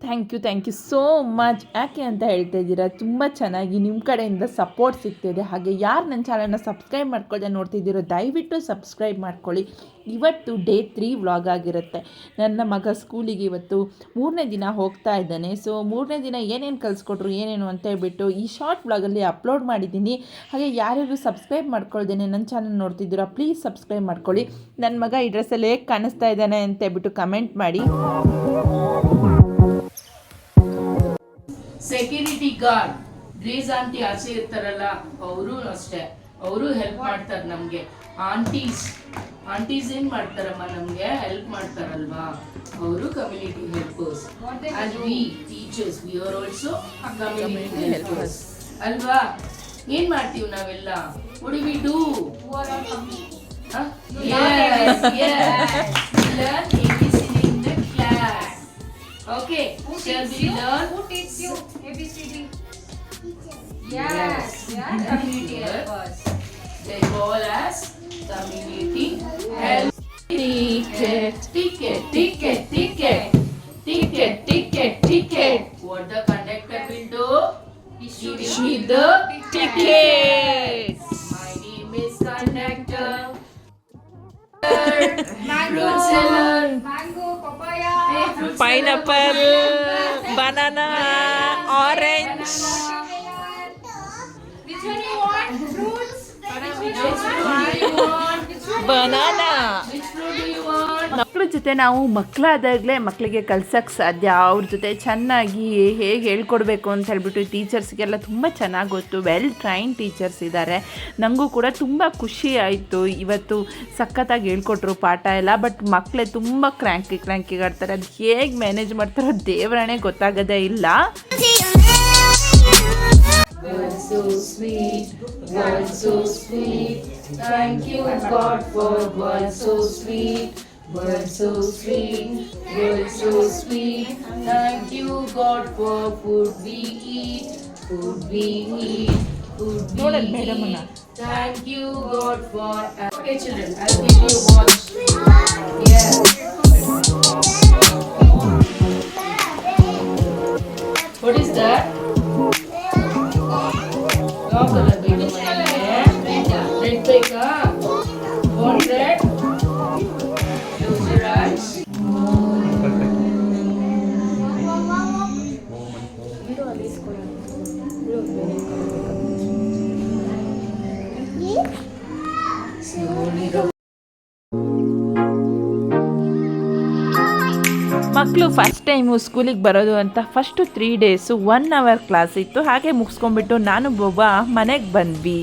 Thank you so much. ಯಾಕೆ ಅಂತ ಹೇಳ್ತಾ ಇದ್ದೀರಾ, ತುಂಬ ಚೆನ್ನಾಗಿ ನಿಮ್ಮ ಕಡೆಯಿಂದ ಸಪೋರ್ಟ್ ಸಿಗ್ತಿದೆ. ಹಾಗೆ ಯಾರು ನನ್ನ ಚಾನಲ್ನ ಸಬ್ಸ್ಕ್ರೈಬ್ ಮಾಡ್ಕೊಳ್ಳದೆ ನೋಡ್ತಿದ್ದೀರೋ ದಯವಿಟ್ಟು ಸಬ್ಸ್ಕ್ರೈಬ್ ಮಾಡ್ಕೊಳ್ಳಿ. ಇವತ್ತು ಡೇ 3 ವ್ಲಾಗ್ ಆಗಿರುತ್ತೆ. ನನ್ನ ಮಗ ಸ್ಕೂಲಿಗೆ ಇವತ್ತು 3ನೇ ದಿನ ಹೋಗ್ತಾ ಇದ್ದಾನೆ. ಸೊ 3ನೇ ದಿನ ಏನೇನು ಕಲಿಸ್ಕೊಟ್ರು ಏನೇನು ಅಂತ ಹೇಳ್ಬಿಟ್ಟು ಈ ಶಾರ್ಟ್ ವ್ಲಾಗಲ್ಲಿ ಅಪ್ಲೋಡ್ ಮಾಡಿದ್ದೀನಿ. ಹಾಗೆ ಯಾರ್ಯಾರು ಸಬ್ಸ್ಕ್ರೈಬ್ ಮಾಡ್ಕೊಳ್ದೇನೆ ನನ್ನ ಚಾನಲ್ ನೋಡ್ತಿದ್ದೀರಾ ಪ್ಲೀಸ್ ಸಬ್ಸ್ಕ್ರೈಬ್ ಮಾಡ್ಕೊಳ್ಳಿ. ನನ್ನ ಮಗ ಈ ಡ್ರೆಸ್ಸಲ್ಲಿ ಹೇಗೆ ಕಾಣಿಸ್ತಾ ಇದ್ದಾನೆ ಅಂತ ಹೇಳ್ಬಿಟ್ಟು ಕಮೆಂಟ್ ಮಾಡಿ. ಸೆಕ್ಯೂರಿಟಿ ಗಾರ್ಡ್ ಗ್ರೇಸ್ ಆಂಟಿ ಆಸೆ ಇರ್ತಾರಲ್ಲ, ಅವರು ಅಷ್ಟೇ, ಅವರು ಹೆಲ್ಪ್ ಮಾಡ್ತಾರೆ ನಮ್ಗೆ. ಆಂಟೀಸ್ ಏನ್ ಮಾಡ್ತಾರಮ್ಮ, ನಮ್ಗೆ ಹೆಲ್ಪ್ ಮಾಡ್ತಾರಲ್ವಾ, ಅವರು community helpers. And we teachers, we are also community helpers ಅಲ್ವಾ. ಏನ್ ಮಾಡ್ತೀವಿ ನಾವೆಲ್ಲ, what do we do? Yes, we learn ABCD in the class. Okay, shall we learn? Who teaches you ABCD? Yes, community helpers. They call us community helpers. Ticket. What the conductor will do? Issue the ticket. My name is conductor. Fruit seller. Mango, papaya, Pineapple, banana, orange. Which one you want? Fruits? Which fruit do you want? Banana. Which fruit do you want? ಮಕ್ಕಳ ಜೊತೆ ನಾವು ಮಕ್ಕಳಾದಾಗಲೇ ಮಕ್ಕಳಿಗೆ ಕಲ್ಸೋಕ್ಕೆ ಸಾಧ್ಯ. ಅವ್ರ ಜೊತೆ ಚೆನ್ನಾಗಿ ಹೇಗೆ ಹೇಳ್ಕೊಡ್ಬೇಕು ಅಂತ ಹೇಳ್ಬಿಟ್ಟು ಟೀಚರ್ಸ್ಗೆಲ್ಲ ತುಂಬ ಚೆನ್ನಾಗಿ ಗೊತ್ತು. ವೆಲ್ ಟ್ರೈನ್ ಟೀಚರ್ಸ್ ಇದ್ದಾರೆ. ನನಗೂ ಕೂಡ ತುಂಬ ಖುಷಿ ಆಯಿತು. ಇವತ್ತು ಸಖತ್ತಾಗಿ ಹೇಳ್ಕೊಟ್ರು ಪಾಠ ಎಲ್ಲ. ಬಟ್ ಮಕ್ಕಳೇ ತುಂಬ ಕ್ರ್ಯಾಂಕಿಗಾಡ್ತಾರೆ. ಅದು ಹೇಗೆ ಮ್ಯಾನೇಜ್ ಮಾಡ್ತಾರೋ ದೇವರಣೆ ಗೊತ್ತಾಗೋದೇ ಇಲ್ಲ. Words so sweet, words so sweet. Thank you God for words so sweet. Words so sweet, words so sweet. Thank you God for food we eat, food we eat, food we eat. Thank you God for. Okay children, I'll give you watch. Yes. What is that? ಯಾವ colour ಬೇಕು ಮನೆಗೆ? Red ಬೇಕಾ? Want red? Close your eyes. ಮಕ್ಕಳು first time ಸ್ಕೂಲಿಗೆ ಬರೋದು ಅಂತ first 3 days 1 our class ಇತ್ತು. ಹಾಗೆ ಮುಗಿಸ್ಕೊಂಡ್ಬಿಟ್ಟು ನಾನು ಬೊಬ್ಬ ಮನೆಗೆ ಬಂದ್ವಿ.